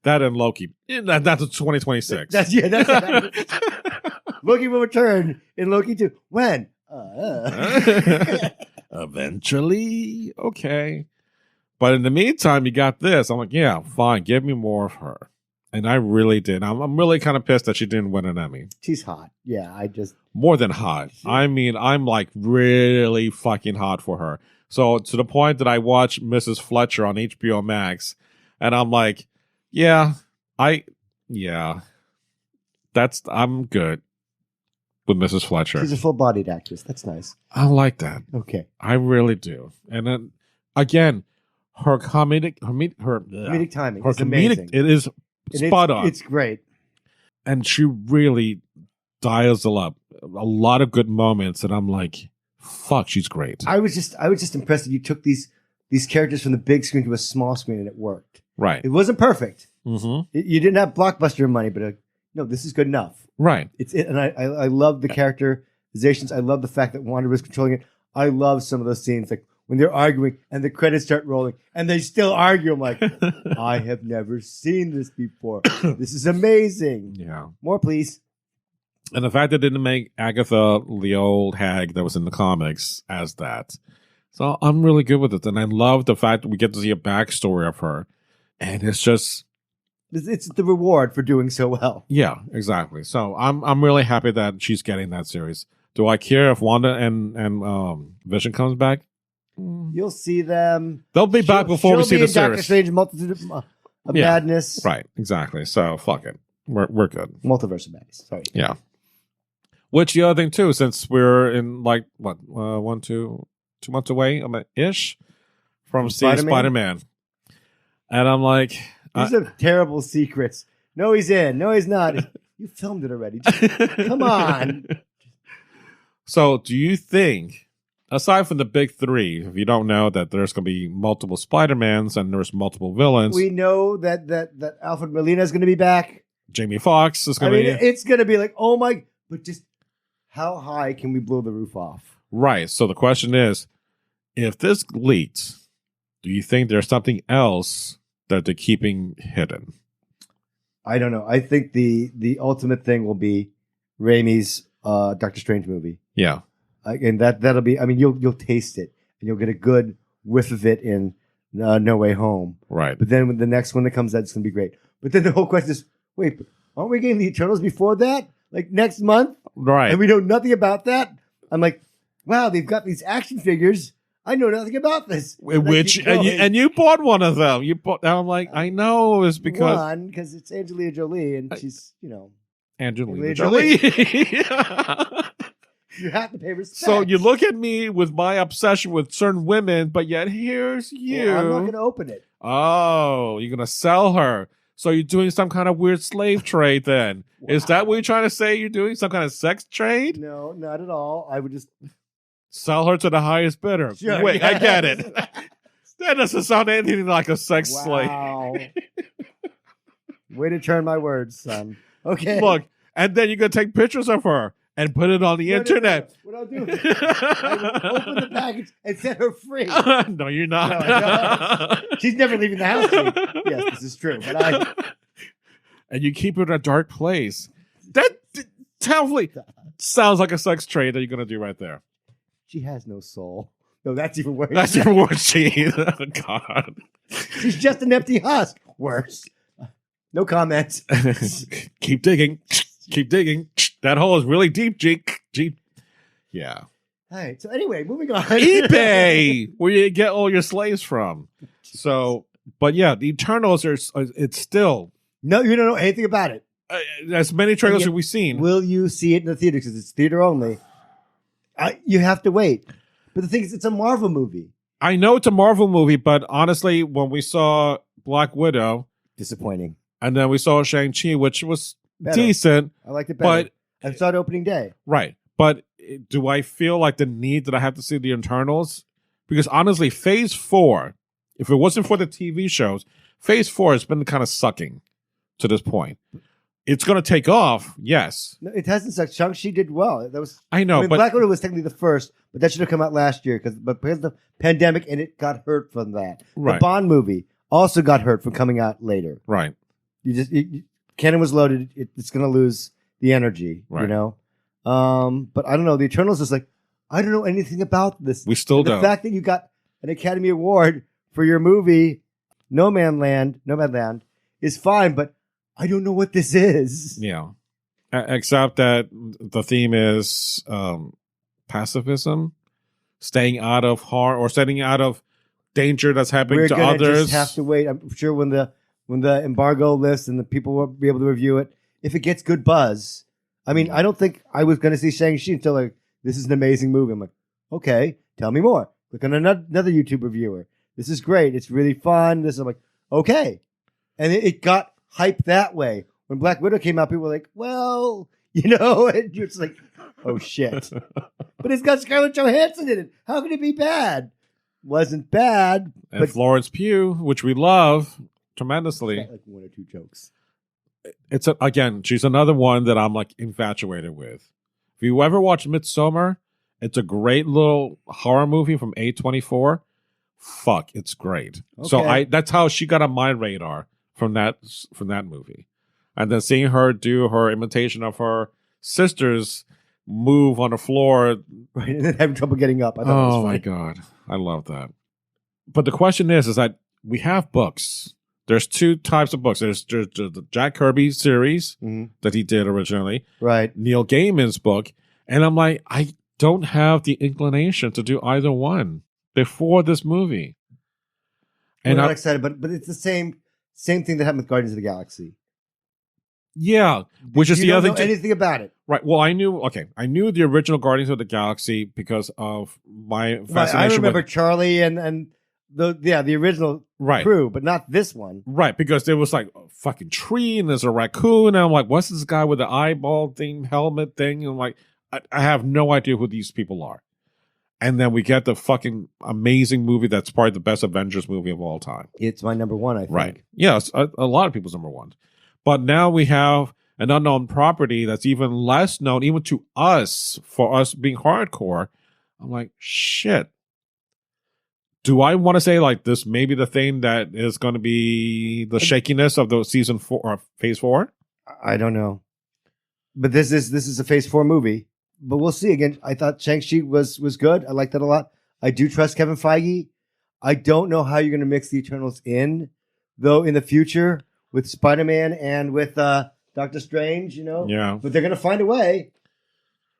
That and Loki. That's 2026. That's Loki will return in Loki 2. When? Eventually. Okay. But in the meantime, you got this. I'm like, yeah, fine. Give me more of her. And I really did. I'm really kind of pissed that she didn't win an Emmy. She's hot. Yeah, More than hot. I mean, I'm like really fucking hot for her. So to the point that I watched Mrs. Fletcher on HBO Max. And I'm like, I'm good with Mrs. Fletcher. She's a full-bodied actress. That's nice. I like that. Okay. I really do. And then, again, her comedic timing her is comedic, amazing. It is spot on. It's great. And she really dials it up. A lot of good moments, and I'm like, fuck, she's great. I was just impressed that you took these characters from the big screen to a small screen, and it worked. Right. It wasn't perfect. Mm-hmm. You didn't have blockbuster money, but no, this is good enough. Right. And I love the characterizations. I love the fact that Wanda was controlling it. I love some of those scenes, like when they're arguing and the credits start rolling and they still argue. I'm like, I have never seen this before. This is amazing. Yeah. More, please. And the fact that they didn't make Agatha, the old hag that was in the comics, as that. So I'm really good with it. And I love the fact that we get to see a backstory of her. And it's just... It's the reward for doing so well. Yeah, exactly. So I'm really happy that she's getting that series. Do I care if Wanda and Vision comes back? You'll see them. They'll be back before we see the series. Doctor Strange Multitude of Madness. Right, exactly. So fuck it. We're good. Multiverse of Madness. Sorry. Yeah. Which the other thing too, since we're in like what 2 months away, ish from seeing Spider-Man, and I'm like, these are terrible secrets. No, he's in. No, he's not. You filmed it already. Come on. So, do you think, aside from the big three, if you don't know that there's going to be multiple Spider-Mans and there's multiple villains, we know that Alfred Molina is going to be back. Jamie Foxx is going to be. It's going to be like, oh my! But just how high can we blow the roof off? Right. So the question is, if this leaked, do you think there's something else that they're keeping hidden? I don't know. I think the ultimate thing will be Raimi's Doctor Strange movie. Yeah. And that'll be. I mean, you'll taste it and you'll get a good whiff of it in No Way Home. Right. But then when the next one that comes out, it's going to be great. But then the whole question is, wait, aren't we getting the Eternals before that? Like next month? Right. And we know nothing about that. I'm like, wow, they've got these action figures. I know nothing about this. And you bought one of them. You bought. I'm like, I know it's because it's Angelina Jolie and she's Angelina Jolie. You have to pay respect. So you look at me with my obsession with certain women, but yet here's you. Well, I'm not going to open it. Oh, you're going to sell her. So you're doing some kind of weird slave trade then. Wow. Is that what you're trying to say? You're doing some kind of sex trade? No, not at all. I would just sell her to the highest bidder. Sure, wait, yes. I get it. That doesn't sound anything like a sex slave. Way to turn my words, son. Okay. Look, and then you're going to take pictures of her and put it on the internet. No. What I'll do is I will open the package and set her free. No, you're not. No. She's never leaving the house. Yes, this is true. But and you keep her in a dark place. That totally sounds like a sex trade that you're going to do right there. She has no soul. No, that's even worse. That's even worse. Oh, God. She's just an empty husk. Worse. No comments. Keep digging. Keep digging. That hole is really deep, Jake. Yeah. All right. So anyway, moving on. eBay, where you get all your slaves from. So, but yeah, the Eternals it's still. No, you don't know anything about it. As many trailers as we've seen. Will you see it in the theater? Because it's theater only. You have to wait. But the thing is, it's a Marvel movie. I know it's a Marvel movie, but honestly, when we saw Black Widow. Disappointing. And then we saw Shang Chi, which was better. Decent. I liked it better. But I saw it opening day. Right. But do I feel like the need that I have to see the Eternals? Because honestly, Phase 4, if it wasn't for the TV shows, Phase 4 has been kind of sucking to this point. It's going to take off, yes. No, it hasn't sucked. Shang-Chi did well. I know, but Black Widow was technically the first, but that should have come out last year because of the pandemic, and it got hurt from that. Right. The Bond movie also got hurt from coming out later. Right. Cannon was loaded. It's going to lose the energy, right. But I don't know. The Eternals is like, I don't know anything about this. We still don't. The fact that you got an Academy Award for your movie, Nomadland, is fine, but I don't know what this is. Yeah. Except that the theme is pacifism, staying out of harm or staying out of danger that's happening to others. We're just have to wait. I'm sure when the embargo lifts and the people will be able to review it, if it gets good buzz. I mean, I don't think I was going to see Shang-Chi until like, this is an amazing movie. I'm like, okay, tell me more. Click on another YouTube reviewer. This is great. It's really fun. I'm like, okay. And it got hyped that way. When Black Widow came out, people were like, well, and it's like, oh shit. But it's got Scarlett Johansson in it. How can it be bad? Wasn't bad. And Florence Pugh, which we love tremendously. Like one or two jokes. Again, she's another one that I'm like infatuated with. If you ever watch Midsommar It's a great little horror movie from A24. Fuck, it's great. So Okay. that's how she got on my radar from that movie. And then seeing her do her imitation of her sister's move on the floor. Right, and then having trouble getting up. I thought it was Oh funny. my God. I love that. But the question is that we have books. There's two types of books. There's the Jack Kirby series that he did originally. Right. Neil Gaiman's book. And I'm like, I don't have the inclination to do either one before this movie. We're And not excited, but it's the same thing that happened with Guardians of the Galaxy. yeah, which is You the don't other know anything about it. Right. Well, I knew the original Guardians of the Galaxy because of my Right, fascination I remember with Charlie and the original right. crew, but not this one. Right, because there was like a fucking tree and there's a raccoon, and I'm like, what's this guy with the eyeball thing, helmet thing? And I'm like, I have no idea who these people are. And then we get the fucking amazing movie that's probably the best Avengers movie of all time. It's my number one, I think. Right. Yeah, it's a lot of people's number one. But now we have an unknown property that's even less known, even to us, for us being hardcore. I'm like, shit. Do I want to say like this may be the thing that is going to be the shakiness of the season 4 or phase 4? I don't know. But this is a phase 4 movie. But we'll see. Again, I thought Shang Chi was good. I like that a lot. I do trust Kevin Feige. I don't know how you're going to mix the Eternals in, though, in the future with Spider-Man and with Doctor Strange, Yeah. But they're going to find a way.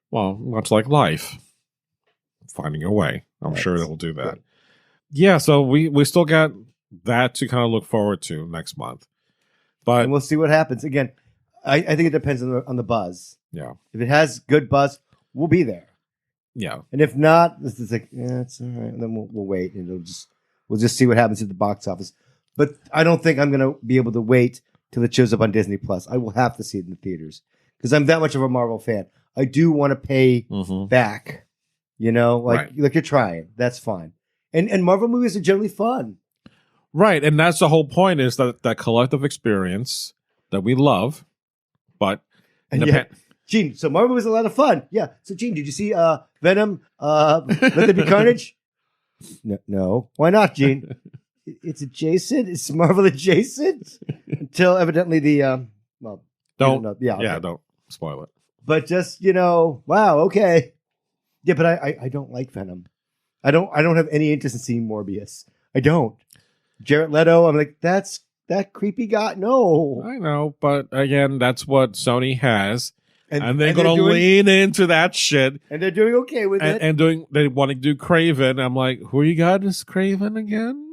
Well, much like life. Finding a way. I'm sure they'll do that. Good. Yeah, so we still got that to kind of look forward to next month. But And we'll see what happens. Again, I think it depends on the buzz. yeah. If it has good buzz, we'll be there. Yeah. And if not, this is like, it's all right. And then we'll wait, and we'll just see what happens at the box office. But I don't think I'm going to be able to wait till it shows up on Disney Plus. I will have to see it in the theaters because I'm that much of a Marvel fan. I do want to pay back, like you're trying. That's fine. And Marvel movies are generally fun. Right. And that's the whole point is that collective experience that we love. But Gene, so Marvel was a lot of fun. Yeah. So Gene, did you see Venom? Let There Be Carnage? No. Why not, Gene? It's adjacent. It's Marvel adjacent until evidently the don't don't spoil it. But just wow, okay, yeah. But I don't like Venom. I don't have any interest in seeing Morbius. I don't. Jared Leto. I'm like that creepy guy. No, I know, but again, that's what Sony has. And they're and going to doing- lean into that shit. and they're doing okay with it. And they want to do Craven. I'm like, who you got as Craven again?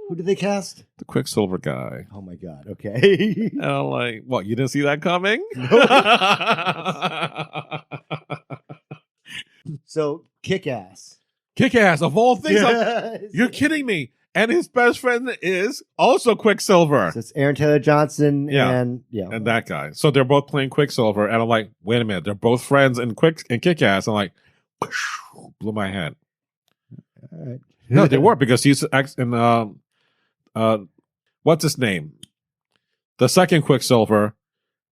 Who did they cast? The Quicksilver guy. Oh my god. Okay. And I'm like, what? You didn't see that coming? So Kick-Ass. Kick-Ass, of all things. Yes. You're kidding me. And his best friend is also Quicksilver. So it's Aaron Taylor Johnson Yeah. and And that guy. So they're both playing Quicksilver. And I'm like, wait a minute. They're both friends in Kick-Ass. I'm like, blew my head. All right. No, they were because he's in what's his name? The second Quicksilver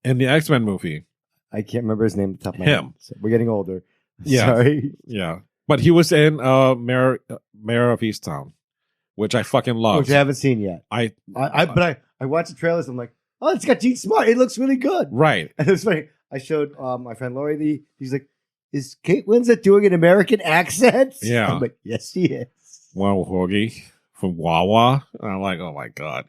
in the X-Men movie. I can't remember his name at the top of my Him. head. So we're getting older. Yeah. Sorry. Yeah. But he was in Mayor of Easttown, which I fucking love. Which I haven't seen yet. I watched the trailers. I'm like, oh, it's got Gene Smart. It looks really good. Right. And it was funny. I showed my friend Lori he's like, is Kate Winslet doing an American accent? Yeah. I'm like, yes, she is. Wow, Hoagie from Wawa. And I'm like, oh my God.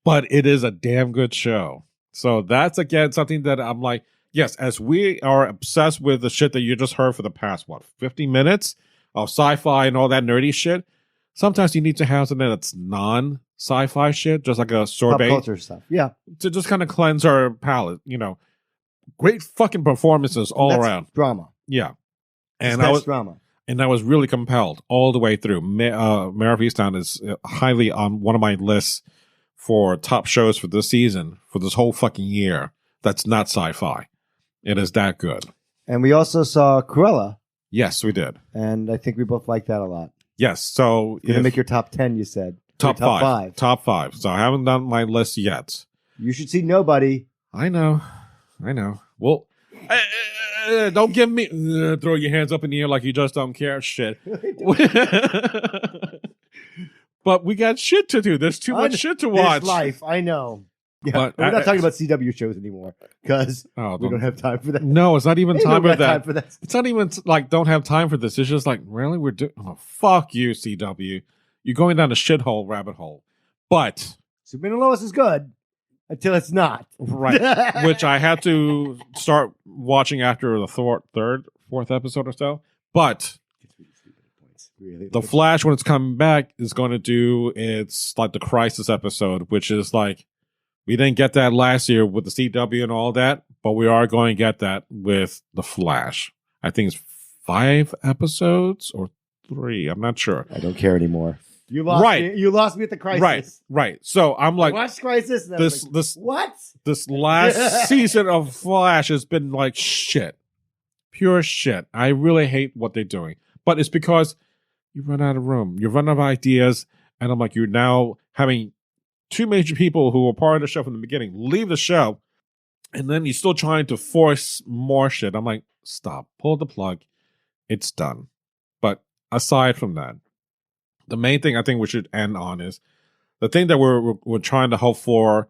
But it is a damn good show. So that's again something that I'm like, yes, as we are obsessed with the shit that you just heard for the past, 50 minutes of sci-fi and all that nerdy shit, sometimes you need to have something that's non-sci-fi shit, just like a sorbet. Pop culture stuff. Yeah. To just kind of cleanse our palate, Great fucking performances all That's around. drama. Yeah. And That's drama. I was really compelled all the way through. Mayor of Easttown is highly on one of my lists for top shows for this season, for this whole fucking year. That's not sci-fi. It is that good. And we also saw Cruella, Yes, we did. and I think we both liked that a lot. Yes. So You're gonna make your top 10, you said. top Your five. Top five. So I haven't done my list yet. You should see Nobody. I know. Well, don't give me throw your hands up in the air like you just don't care shit. But we got shit to do. There's too much shit to watch. This life, I know. Yeah, But we're not talking about CW shows anymore because we don't have time for that. No, it's not even time for that. Time for that. It's not even like don't have time for this. It's just like really we're doing. Oh, fuck you, CW. You're going down a shithole rabbit hole. But Superman and Lois is good until it's not. Right. Which I had to start watching after the fourth episode or so. But really. The Flash, when it's coming back, is going to do its like the Crisis episode, which is like we didn't get that last year with the CW and all that, but we are going to get that with the Flash. I think it's 5 episodes or 3. I'm not sure. I don't care anymore. You lost me. You lost me at the Crisis. Right. So I'm like, I watched Crisis. And what? This last season of Flash has been like shit, pure shit. I really hate what they're doing, but it's because you run out of room, you run out of ideas, and I'm like, you're now having 2 major people who were part of the show from the beginning leave the show, and then you're still trying to force more shit. I'm like, stop, pull the plug, it's done. But aside from that, the main thing I think we should end on is the thing that we're trying to hope for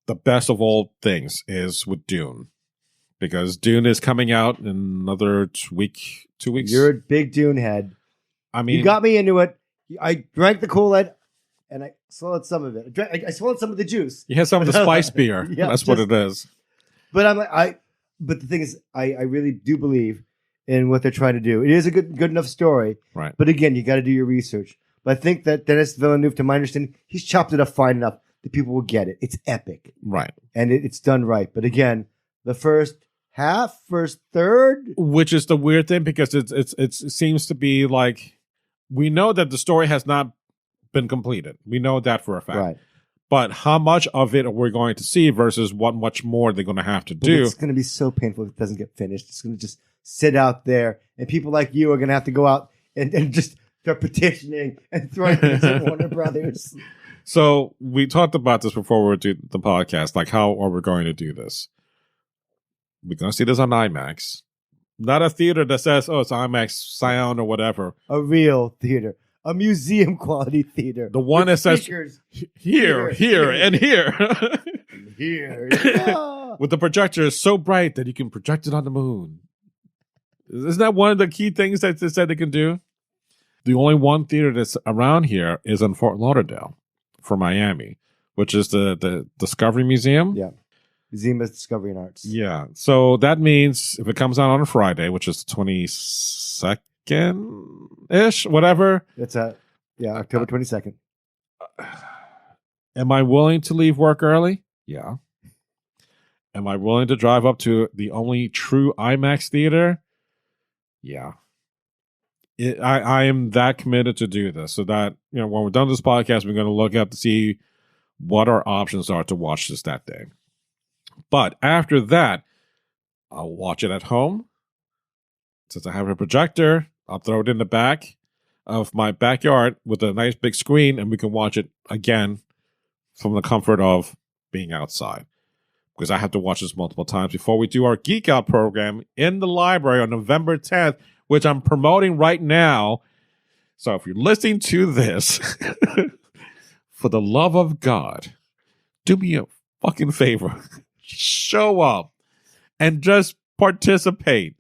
the best of all things is with Dune. Because Dune is coming out in another 2 weeks. You're a big Dune head. I mean, you got me into it. I drank the Kool-Aid and I swallowed some of it. I swallowed some of the juice. You had some of the spice beer. Yeah, that's what it is. But I'm like, but the thing is, I really do believe in what they're trying to do. It is a good enough story. Right. But again, you got to do your research. But I think that Denis Villeneuve, to my understanding, he's chopped it up fine enough that people will get it. It's epic. Right. And it's done right. But again, the first third, which is the weird thing because it seems to be like we know that the story has not been completed. We know that for a fact. Right. But how much of it we're going to see versus what much more they're going to have to do. It's going to be so painful if it doesn't get finished. It's going to just sit out there, and people like you are going to have to go out and just start petitioning and throwing things at Warner Brothers. So we talked about this before we did the podcast. Like, how are we going to do this? We're going to see this on IMAX. Not a theater that says, oh, it's IMAX sound or whatever. A real theater. A museum quality theater. The one that says, here, and here. Here. Yeah. With the projector so bright that you can project it on the moon. Isn't that one of the key things that they said they can do? The only one theater that's around here is in Fort Lauderdale for Miami, which is the Discovery Museum. Yeah. Museum of Discovery and Arts. Yeah. So that means if it comes out on a Friday, which is the 22nd-ish, whatever. It's October 22nd. Am I willing to leave work early? Yeah. Am I willing to drive up to the only true IMAX theater? Yeah. I am that committed to do this. So that, when we're done this podcast, we're going to look up to see what our options are to watch this that day. But after that, I'll watch it at home. Since I have a projector, I'll throw it in the back of my backyard with a nice big screen, and we can watch it again from the comfort of being outside. Because I have to watch this multiple times before we do our Geek Out program in the library on November 10th, which I'm promoting right now. So if you're listening to this, for the love of God, do me a fucking favor. Show up and just participate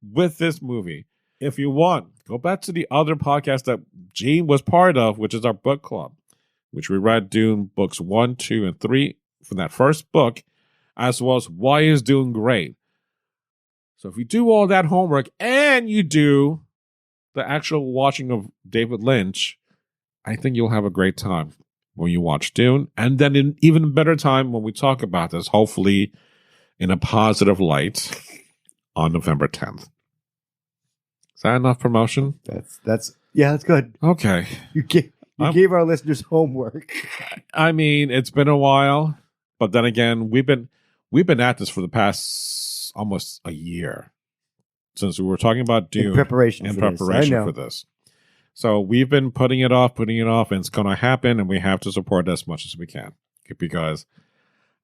with this movie. If you want, go back to the other podcast that Gene was part of, which is our book club, which we read Dune books 1, 2, and 3 from that first book, as well as Why is Dune Great. So if you do all that homework and you do the actual watching of David Lynch, I think you'll have a great time when you watch Dune, and then an even better time when we talk about this, hopefully in a positive light on November 10th. Is that enough promotion? That's good. Okay. You gave our listeners homework. I mean, it's been a while, but then again, we've been at this for the past almost a year since we were talking about Dune in preparation for this. So we've been putting it off, and it's going to happen, and we have to support it as much as we can because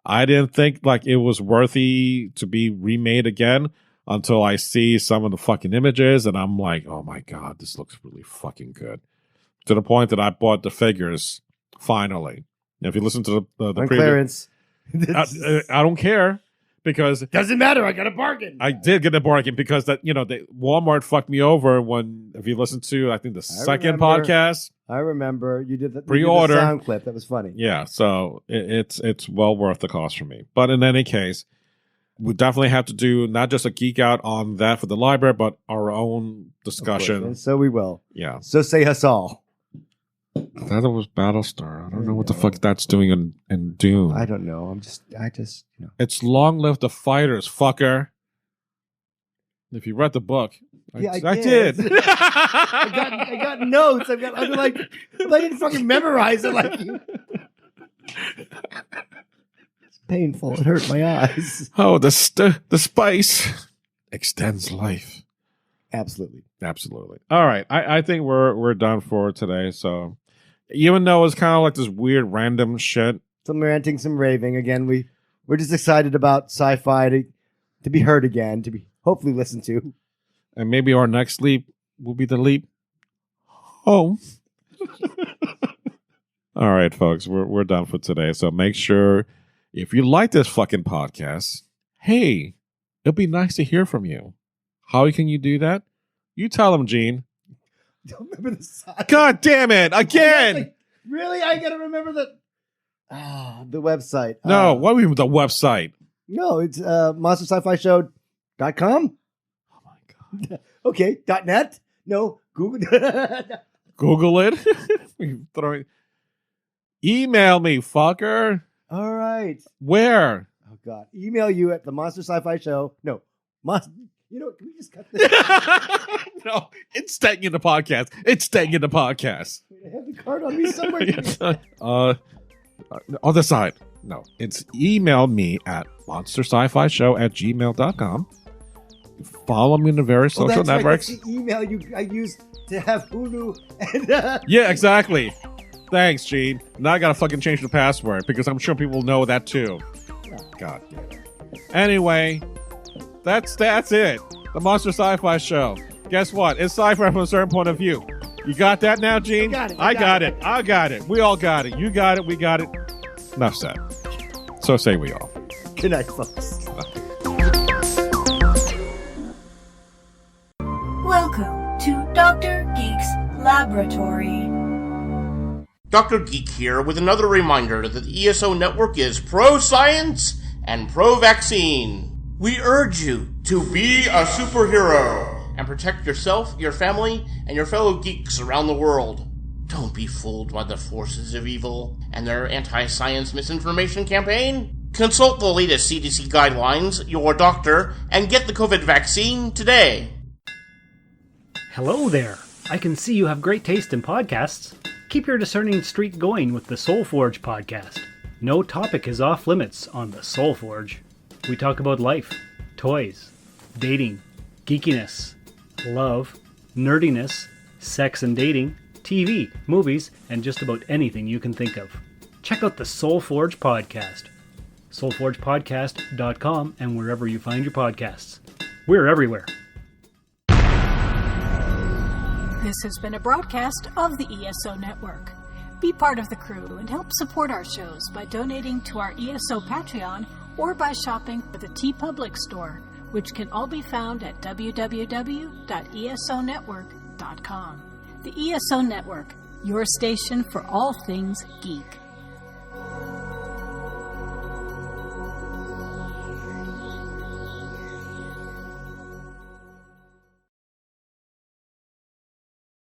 I didn't think like it was worthy to be remade again until I see some of the fucking images, and I'm like, oh my god, this looks really fucking good. To the point that I bought the figures finally. If you listen to the On previous, clearance. I don't care because Doesn't matter. I got a bargain. I did get a bargain because that Walmart fucked me over when if you listen to I think the second podcast. I remember you did the Pre-order sound clip. That was funny. Yeah, so it's well worth the cost for me. But in any case, we definitely have to do not just a geek out on that for the library, but our own discussion. And so we will. Yeah. So say us all. That was Battlestar. I don't know what the fuck that's doing in Dune. I don't know. I just. It's Long Live the Fighters, fucker. If you read the book, Yeah, I I did. did. I got notes. I've got like I didn't fucking memorize it like you. It's painful. It hurt my eyes. Oh, the spice extends life. Absolutely. All right, I think we're done for today. So even though it's kind of like this weird random shit, Some ranting, some raving. Again, we're just excited about sci-fi to be heard again, to be hopefully listened to. and maybe our next leap will be the leap home. All right, folks, we're done for today. So make sure if you like this fucking podcast, hey, it'd be nice to hear from you. How can you do that? You tell them, Gene. Don't remember the sci-fi. God damn it! Again. Really? I gotta remember the website. No, what do you mean the website? No, it's monsterscifishow.com. Oh my god. Okay, .net? No, Google. Google it. Email me, fucker. All right. Where? Oh god. Email you at the Monster Sci-Fi Show. No. You know what? Can we just cut this? No, it's staying in the podcast. I have the card on me somewhere. Other side. No, it's email me at monsterscifishow@gmail.com. Follow me in the various social that's right. networks. That's the email I used to have Hulu and Yeah, exactly. Thanks, Gene. Now I gotta fucking change the password because I'm sure people know that too. God damn it. Anyway, that's it. The Monster Sci-Fi Show. Guess what? It's sci-fi from a certain point of view. You got that now, Gene? I got it. I got it. We all got it. You got it. We got it. Enough said. So say we all. Good night, folks. Welcome to Dr. Geek's Laboratory. Dr. Geek here with another reminder that the ESO Network is pro-science and pro-vaccine. We urge you to be a superhero and protect yourself, your family, and your fellow geeks around the world. Don't be fooled by the forces of evil and their anti-science misinformation campaign. Consult the latest CDC guidelines, your doctor, and get the COVID vaccine today. Hello there. I can see you have great taste in podcasts. Keep your discerning streak going with the Soul Forge podcast. No topic is off limits on the Soul Forge. We talk about life, toys, dating, geekiness, love, nerdiness, sex and dating, TV, movies, and just about anything you can think of. Check out the Soul Forge podcast. soulforgepodcast.com and wherever you find your podcasts. We're everywhere. This has been a broadcast of the ESO Network. Be part of the crew and help support our shows by donating to our ESO Patreon or by shopping at the TeePublic store, which can all be found at www.esonetwork.com. The ESO Network, your station for all things geek.